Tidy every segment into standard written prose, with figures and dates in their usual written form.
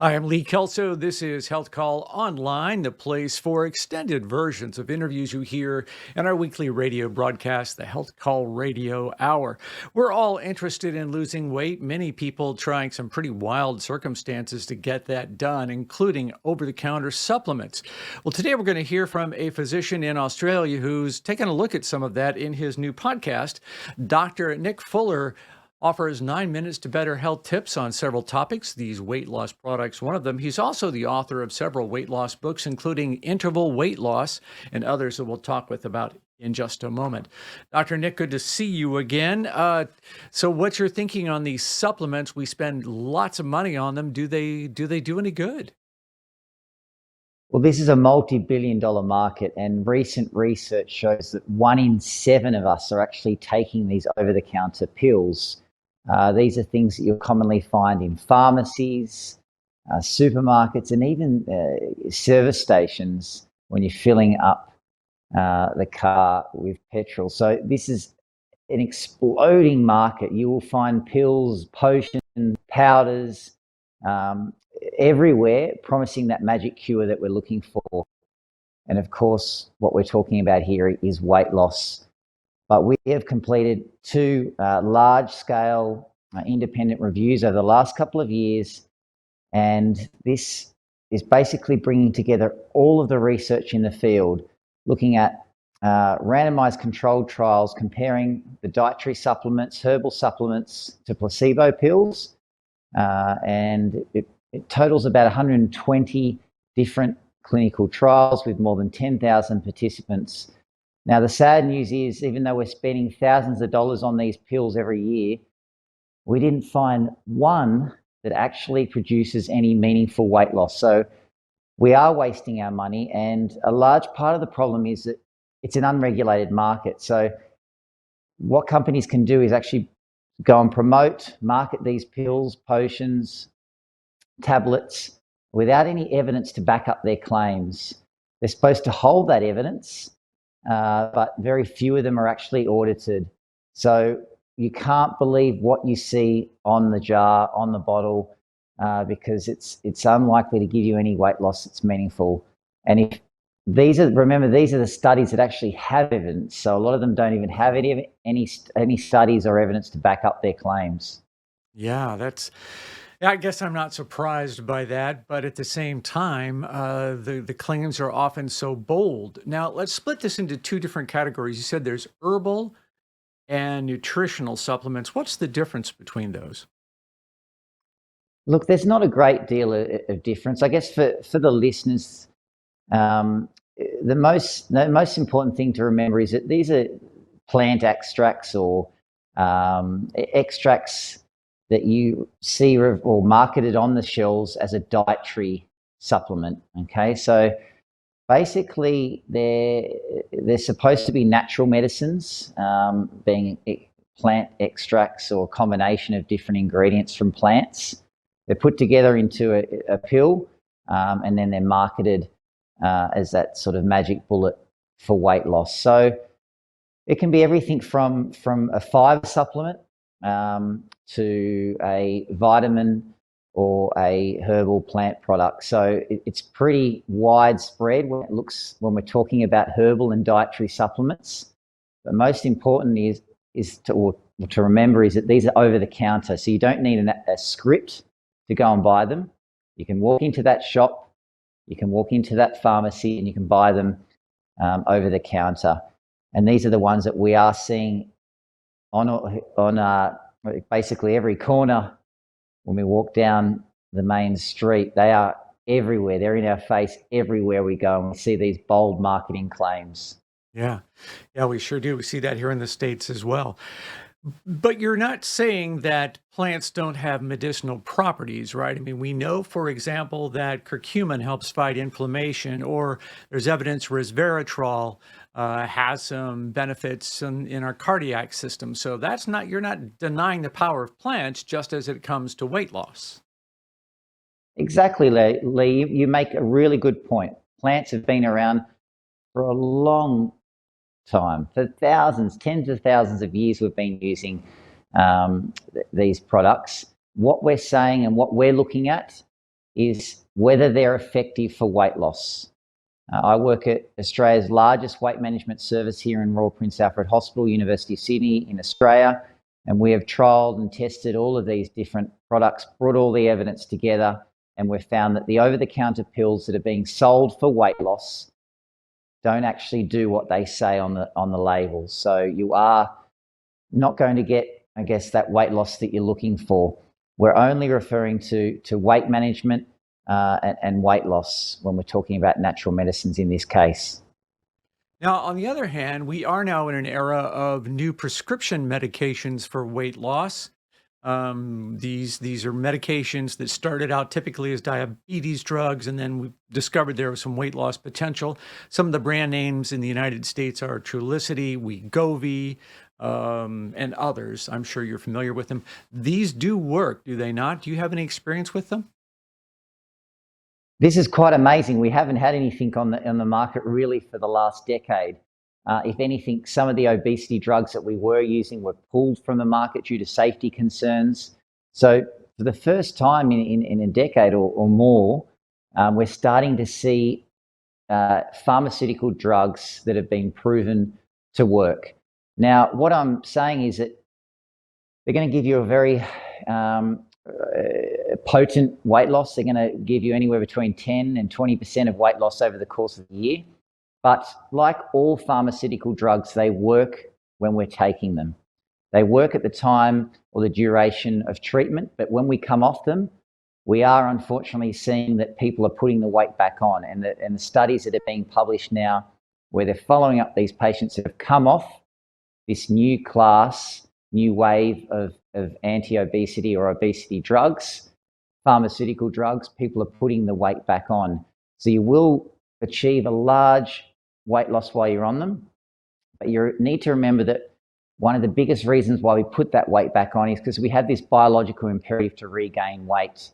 Hi, I'm Lee Kelso. This is Health Call Online, the place for extended versions of interviews you hear in our weekly radio broadcast, the Health Call Radio Hour. We're all interested in losing weight, many people trying some pretty wild circumstances to get that done, including over the counter supplements. Well, today we're going to hear from a physician in Australia who's taken a look at some of that in his new podcast. Dr. Nick Fuller offers 9 minutes to better health tips on several topics, these weight loss products, one of them. He's also the author of several weight loss books, including Interval Weight Loss and others that we'll talk with about in just a moment. Dr. Nick, good to see you again. So what's your thinking on these supplements? We spend lots of money on them. Do they do any good? Well, this is a multi-billion-dollar market, and recent research shows that 1 in 7 of us are actually taking these over-the-counter pills. These are things that you'll commonly find in pharmacies, supermarkets, and even service stations when you're filling up the car with petrol. So this is an exploding market. You will find pills, potions, powders, um, everywhere promising that magic cure that we're looking for. And of course, what we're talking about here is weight loss. But we have completed two large-scale independent reviews over the last couple of years, and this is basically bringing together all of the research in the field, looking at randomized controlled trials comparing the dietary supplements, herbal supplements to placebo pills, and it totals about 120 different clinical trials with more than 10,000 participants. Now, the sad news is, even though we're spending thousands of dollars on these pills every year, we didn't find one that actually produces any meaningful weight loss. So we are wasting our money, and a large part of the problem is that it's an unregulated market. So what companies can do is actually go and promote, market these pills, potions, tablets without any evidence to back up their claims. They're supposed to hold that evidence, but very few of them are actually audited. So you can't believe what you see on the jar, on the bottle, because it's unlikely to give you any weight loss that's meaningful. And if remember, these are the studies that actually have evidence. So a lot of them don't even have any studies or evidence to back up their claims. Yeah, I guess I'm not surprised by that, but at the same time, the claims are often so bold. Now, let's split this into two different categories. You said there's herbal and nutritional supplements. What's the difference between those? Look, there's not a great deal of difference. I guess for the listeners, um, the most important thing to remember is that these are plant extracts or extracts that you see or marketed on the shelves as a dietary supplement. Okay, so basically they're supposed to be natural medicines, being plant extracts or a combination of different ingredients from plants. They're put together into a pill, and then they're marketed as that sort of magic bullet for weight loss. So it can be everything from a fiber supplement to a vitamin or a herbal plant product. So it's pretty widespread when we're talking about herbal and dietary supplements. But most important is to remember is that these are over the counter, so you don't need a script to go and buy them. You can walk into that shop, you can walk into that pharmacy, and you can buy them over the counter. And these are the ones that we are seeing on basically every corner when we walk down the main street. They are everywhere. They're in our face everywhere we go, and we see these bold marketing claims. Yeah. Yeah, we sure do. We see that here in the States as well. But you're not saying that plants don't have medicinal properties, right? I mean, we know, for example, that curcumin helps fight inflammation, or there's evidence resveratrol has some benefits in our cardiac system. So you're not denying the power of plants just as it comes to weight loss. Exactly, Lee. You make a really good point. Plants have been around for a long time. For thousands, tens of thousands of years, we've been using these products. What we're saying and what we're looking at is whether they're effective for weight loss. I work at Australia's largest weight management service here in Royal Prince Alfred Hospital, University of Sydney in Australia, and we have trialled and tested all of these different products, brought all the evidence together, and we've found that the over-the-counter pills that are being sold for weight loss don't actually do what they say on the labels. So you are not going to get, I guess, that weight loss that you're looking for. We're only referring to weight management and weight loss when we're talking about natural medicines in this case. Now, on the other hand, we are now in an era of new prescription medications for weight loss. These are medications that started out typically as diabetes drugs, and then we discovered there was some weight loss potential. Some of the brand names in the United States are Trulicity, Wegovy, and others. I'm sure you're familiar with them. These do work, do they not? Do you have any experience with them? This is quite amazing. We haven't had anything on the market really for the last decade. If anything, some of the obesity drugs that we were using were pulled from the market due to safety concerns. So for the first time in a decade or more, we're starting to see pharmaceutical drugs that have been proven to work. Now, what I'm saying is that they're going to give you a very potent weight loss. They're going to give you anywhere between 10 and 20% of weight loss over the course of the year. But like all pharmaceutical drugs, they work when we're taking them. They work at the time or the duration of treatment, but when we come off them, we are unfortunately seeing that people are putting the weight back on. And the studies that are being published now, where they're following up these patients that have come off this new class, new wave of anti-obesity or obesity drugs, pharmaceutical drugs, people are putting the weight back on. So you will achieve a large weight loss while you're on them, but you need to remember that one of the biggest reasons why we put that weight back on is because we have this biological imperative to regain weight.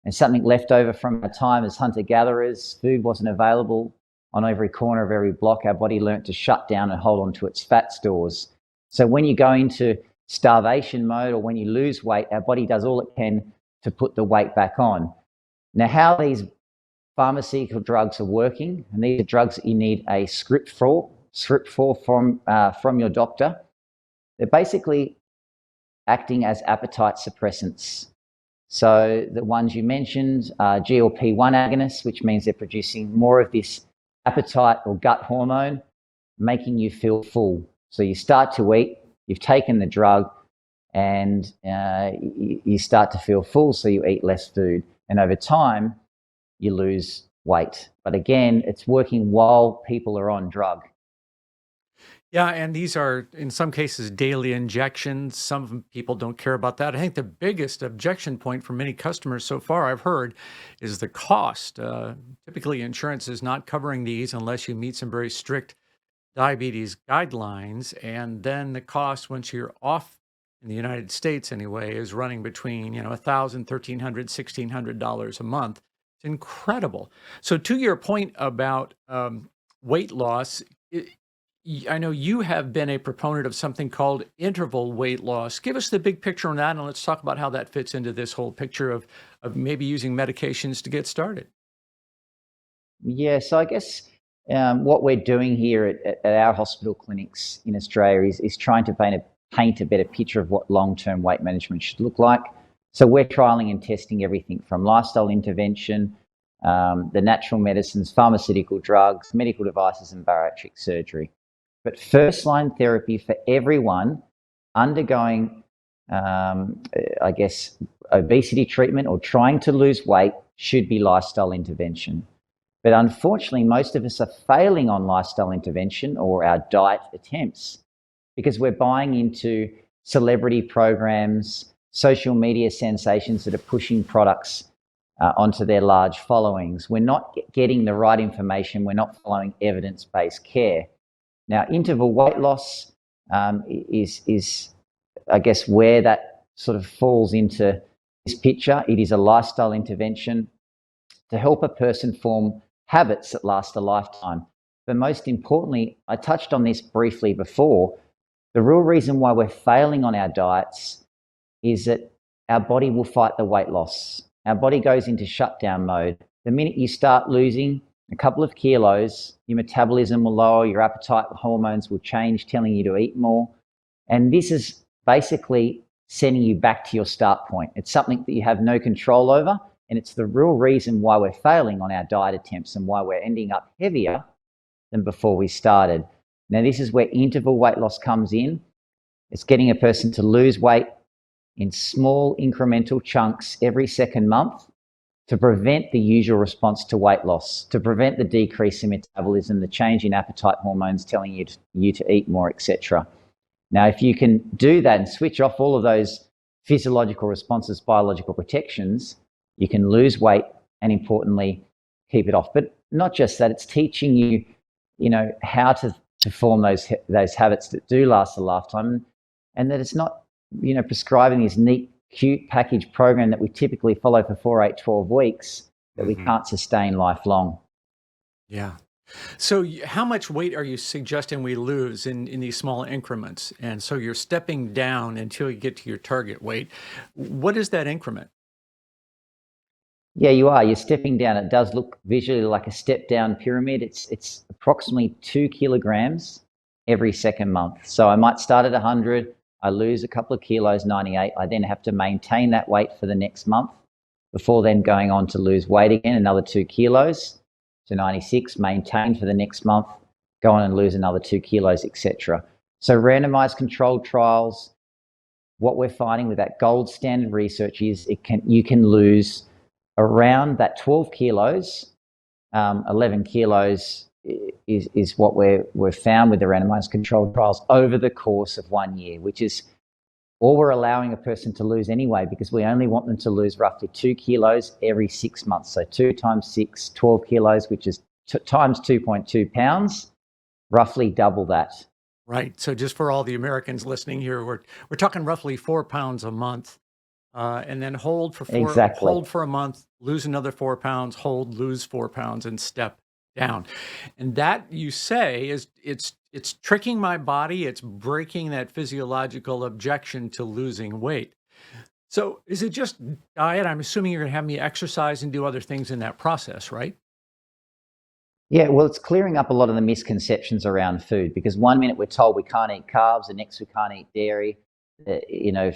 And something left over from our time as hunter-gatherers, food wasn't available on every corner of every block. Our body learnt to shut down and hold on to its fat stores. So when you go into starvation mode or when you lose weight, our body does all it can to put the weight back on. Now, how these pharmaceutical drugs are working, and these are drugs that you need a script for from your doctor. They're basically acting as appetite suppressants. So the ones you mentioned are GLP-1 agonists, which means they're producing more of this appetite or gut hormone, making you feel full. So you start to eat, you've taken the drug, and you start to feel full, so you eat less food. And over time, you lose weight. But again, it's working while people are on drug. Yeah, and these are, in some cases, daily injections. Some people don't care about that. I think the biggest objection point for many customers so far, I've heard, is the cost. Typically, insurance is not covering these unless you meet some very strict diabetes guidelines. And then the cost, once you're off in the United States anyway, is running between, $1,000, $1,300, $1,600 a month. It's incredible. So to your point about weight loss, I know you have been a proponent of something called interval weight loss. Give us the big picture on that, and let's talk about how that fits into this whole picture of maybe using medications to get started. Yeah, so I guess what we're doing here at our hospital clinics in Australia is trying to paint a better picture of what long-term weight management should look like. So we're trialing and testing everything from lifestyle intervention, the natural medicines, pharmaceutical drugs, medical devices, and bariatric surgery. But first-line therapy for everyone undergoing, I guess, obesity treatment or trying to lose weight should be lifestyle intervention. But unfortunately, most of us are failing on lifestyle intervention or our diet attempts because we're buying into celebrity programs, social media sensations that are pushing products onto their large followings. We're not getting the right information. We're not following evidence-based care. Now, interval weight loss is, I guess, where that sort of falls into this picture. It is a lifestyle intervention to help a person form habits that last a lifetime. But most importantly, I touched on this briefly before, the real reason why we're failing on our diets is that our body will fight the weight loss. our body goes into shutdown mode. The minute you start losing a couple of kilos, your metabolism will lower, your appetite hormones will change, telling you to eat more. And this is basically sending you back to your start point. It's something that you have no control over, and it's the real reason why we're failing on our diet attempts and why we're ending up heavier than before we started. Now, this is where interval weight loss comes in. It's getting a person to lose weight in small incremental chunks every second month to prevent the usual response to weight loss, to prevent the decrease in metabolism, the change in appetite hormones telling you to eat more, etc. Now, if you can do that and switch off all of those physiological responses, biological protections, you can lose weight and, importantly, keep it off. But not just that, it's teaching you, how to form those habits that do last a lifetime, and that it's not, prescribing this neat, cute package program that we typically follow for 4, 8, 12 weeks that we can't sustain lifelong. Yeah. So how much weight are you suggesting we lose in these small increments? And so you're stepping down until you get to your target weight. What is that increment? Yeah, you are. You're stepping down. It does look visually like a step down pyramid. It's approximately 2 kilograms every second month. So I might start at 100. I lose a couple of kilos, 98. I then have to maintain that weight for the next month before then going on to lose weight again, another 2 kilos to 96, maintain for the next month, go on and lose another 2 kilos, etc. So randomized controlled trials, what we're finding with that gold standard research is you can lose around that 12 kilos, 11 kilos is what we've found with the randomized controlled trials over the course of 1 year, which is all we're allowing a person to lose anyway, because we only want them to lose roughly 2 kilos every 6 months. So 2 times 6, 12 kilos, which is times 2.2 pounds, roughly double that. Right. So just for all the Americans listening here, we're talking roughly 4 pounds a month, and then hold for Exactly. hold for a month, lose another 4 pounds, hold, lose 4 pounds, and step down. And that, you say, is it's tricking my body. It's breaking that physiological objection to losing weight. So is it just diet? I'm assuming you're going to have me exercise and do other things in that process, right? Yeah, well, it's clearing up a lot of the misconceptions around food, because 1 minute we're told we can't eat carbs, the next we can't eat dairy.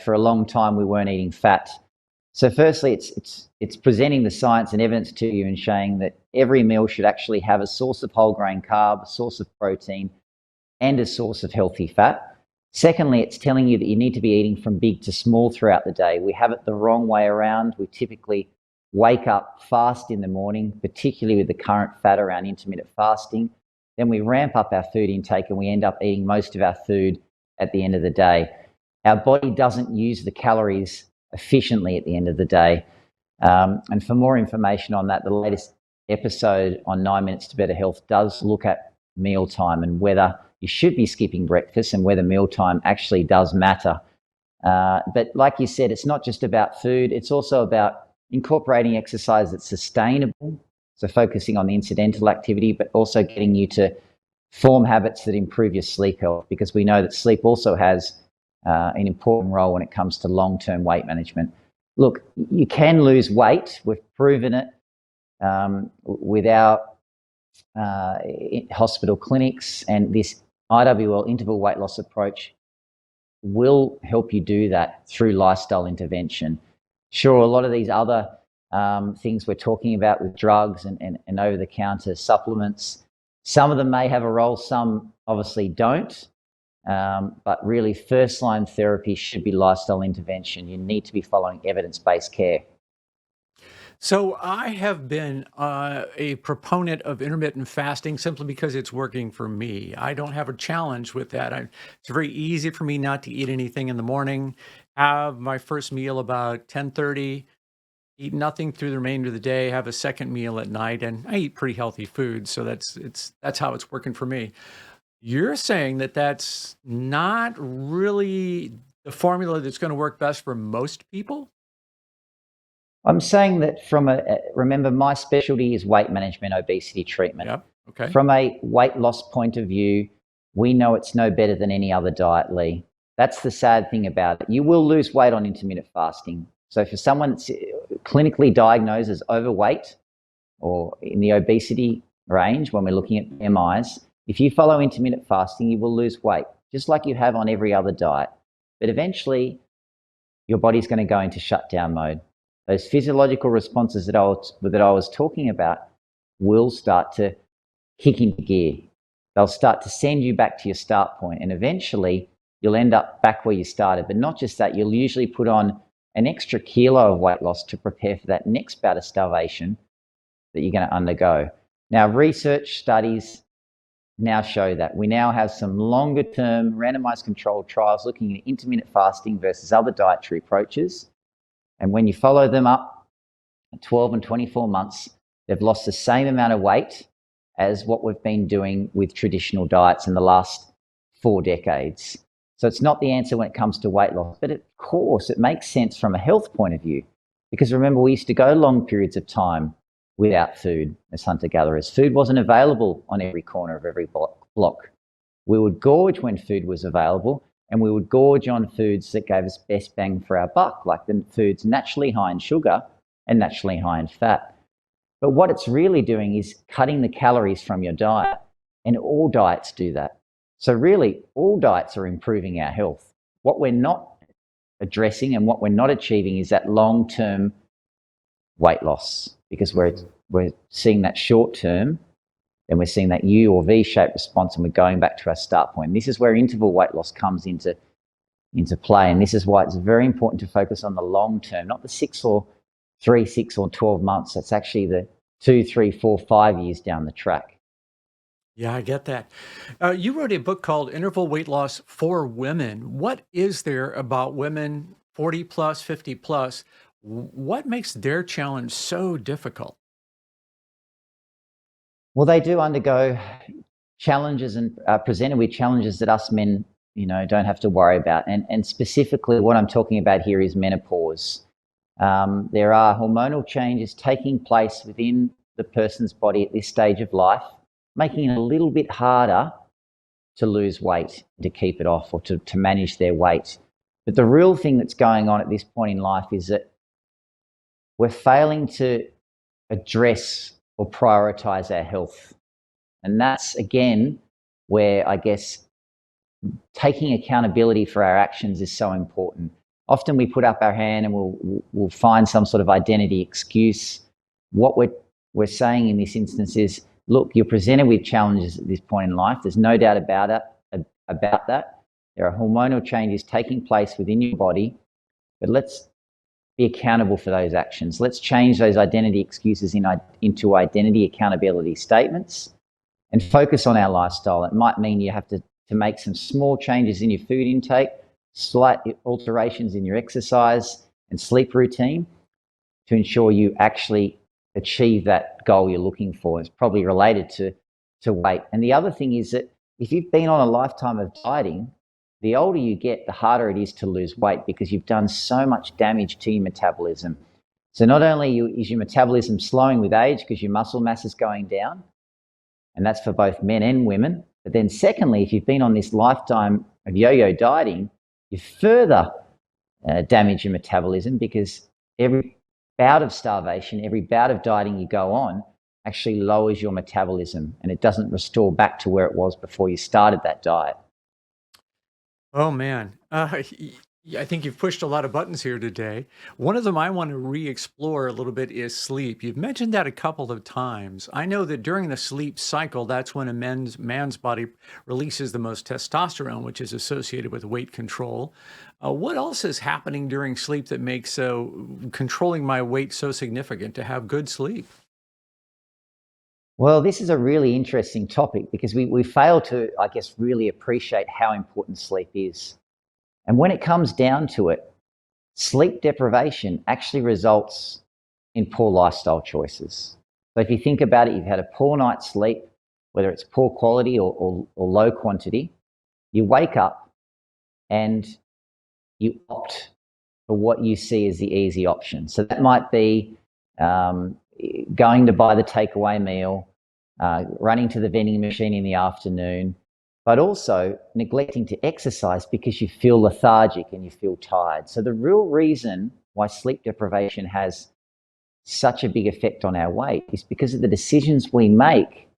For a long time we weren't eating fat. So firstly, it's presenting the science and evidence to you and showing that every meal should actually have a source of whole grain carb, a source of protein, and a source of healthy fat. Secondly, it's telling you that you need to be eating from big to small throughout the day. We have it the wrong way around. We typically wake up fast in the morning, particularly with the current fad around intermittent fasting. Then we ramp up our food intake and we end up eating most of our food at the end of the day. Our body doesn't use the calories efficiently at the end of the day. And for more information on that, the latest episode on 9 Minutes to Better Health does look at mealtime and whether you should be skipping breakfast and whether mealtime actually does matter. But like you said, it's not just about food. It's also about incorporating exercise that's sustainable, so focusing on the incidental activity, but also getting you to form habits that improve your sleep health, because we know that sleep also has an important role when it comes to long-term weight management. Look, you can lose weight. We've proven it with our hospital clinics, and this IWL interval weight loss approach will help you do that through lifestyle intervention. Sure, a lot of these other things we're talking about with drugs and over-the-counter supplements, some of them may have a role, some obviously don't. But really, first-line therapy should be lifestyle intervention. You need to be following evidence-based care. So I have been a proponent of intermittent fasting simply because it's working for me. I don't have a challenge with that. It's very easy for me not to eat anything in the morning, have my first meal about 10:30, eat nothing through the remainder of the day, have a second meal at night, and I eat pretty healthy food. So that's how it's working for me. You're saying that that's not really the formula that's going to work best for most people? I'm saying that remember, my specialty is weight management, obesity treatment. Yep. Okay. From a weight loss point of view, we know it's no better than any other diet, Lee. That's the sad thing about it. You will lose weight on intermittent fasting. So for someone that's clinically diagnosed as overweight or in the obesity range, when we're looking at BMIs, if you follow intermittent fasting, you will lose weight, just like you have on every other diet. But eventually, your body's going to go into shutdown mode. Those physiological responses that I was talking about will start to kick into gear. They'll start to send you back to your start point, and eventually you'll end up back where you started. But not just that, you'll usually put on an extra kilo of weight loss to prepare for that next bout of starvation that you're going to undergo. Now, research studies now show that. We now have some longer term randomized controlled trials looking at intermittent fasting versus other dietary approaches. And when you follow them up at 12 and 24 months, they've lost the same amount of weight as what we've been doing with traditional diets in the last 4 decades. So it's not the answer when it comes to weight loss, but of course it makes sense from a health point of view. Because remember, we used to go long periods of time without food as hunter-gatherers. Food wasn't available on every corner of every block. We would gorge when food was available, and we would gorge on foods that gave us best bang for our buck, like the foods naturally high in sugar and naturally high in fat. But what it's really doing is cutting the calories from your diet, and all diets do that. So really, all diets are improving our health. What we're not addressing and what we're not achieving is that long-term weight loss, because we're seeing that short term, and we're seeing that U or V-shaped response, and we're going back to our start point. And this is where interval weight loss comes into play, and this is why it's very important to focus on the long term, not the 6 or 12 months. That's actually the 2, 3, 4, 5 years down the track. Yeah, I get that. You wrote a book called Interval Weight Loss for Women. What is there about women 40 plus, 50 plus? What makes their challenge so difficult? Well, they do undergo challenges and are presented with challenges that us men, don't have to worry about. And specifically, what I'm talking about here is menopause. There are hormonal changes taking place within the person's body at this stage of life, making it a little bit harder to lose weight, to keep it off, or to manage their weight. But the real thing that's going on at this point in life is that we're failing to address or prioritize our health. And that's, again, where I guess taking accountability for our actions is so important. Often we put up our hand and we'll find some sort of identity excuse. What we're saying in this instance is, look, you're presented with challenges at this point in life. There's no doubt about that. There are hormonal changes taking place within your body, but let's be accountable for those actions. Let's change those identity excuses into identity accountability statements and focus on our lifestyle. It might mean you have to make some small changes in your food intake, slight alterations in your exercise and sleep routine to ensure you actually achieve that goal you're looking for. It's probably related to weight. And the other thing is that if you've been on a lifetime of dieting, the older you get, the harder it is to lose weight because you've done so much damage to your metabolism. So not only is your metabolism slowing with age because your muscle mass is going down, and that's for both men and women, but then secondly, if you've been on this lifetime of yo-yo dieting, you further damage your metabolism because every bout of starvation, every bout of dieting you go on actually lowers your metabolism, and it doesn't restore back to where it was before you started that diet. Oh man, I think you've pushed a lot of buttons here today. One of them I want to re-explore a little bit is sleep. You've mentioned that a couple of times. I know that during the sleep cycle, that's when a man's body releases the most testosterone, which is associated with weight control. What else is happening during sleep that makes controlling my weight so significant to have good sleep? Well, this is a really interesting topic because we fail to, I guess, really appreciate how important sleep is. And when it comes down to it, sleep deprivation actually results in poor lifestyle choices. So if you think about it, you've had a poor night's sleep, whether it's poor quality or low quantity, you wake up and you opt for what you see as the easy option. So that might be going to buy the takeaway meal, running to the vending machine in the afternoon, but also neglecting to exercise because you feel lethargic and you feel tired. So the real reason why sleep deprivation has such a big effect on our weight is because of the decisions we make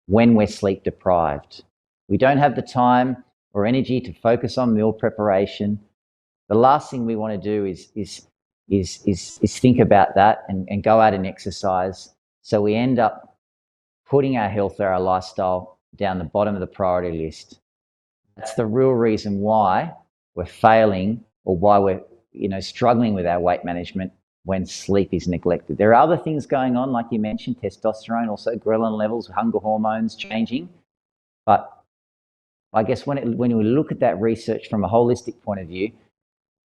when we're sleep deprived. We don't have the time or energy to focus on meal preparation. The last thing we want to do is think about that and go out and exercise. So we end up putting our health or our lifestyle down the bottom of the priority list. That's the real reason why we're failing, or why we're struggling with our weight management when sleep is neglected. There are other things going on, like you mentioned, testosterone, also ghrelin levels, hunger hormones changing. But I guess when we look at that research from a holistic point of view,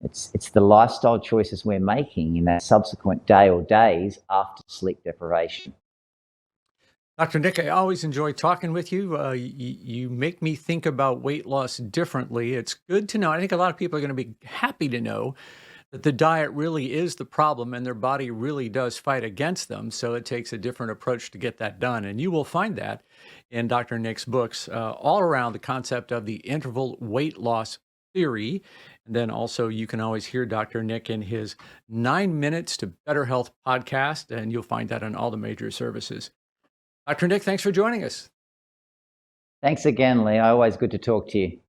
it's the lifestyle choices we're making in that subsequent day or days after sleep deprivation. Dr. Nick, I always enjoy talking with you. You make me think about weight loss differently. It's good to know. I think a lot of people are going to be happy to know that the diet really is the problem and their body really does fight against them. So it takes a different approach to get that done. And you will find that in Dr. Nick's books, all around the concept of the interval weight loss theory. And then also, you can always hear Dr. Nick in his 9 Minutes to Better Health podcast, and you'll find that on all the major services. Dr. Nick, thanks for joining us. Thanks again, Lee. Always good to talk to you.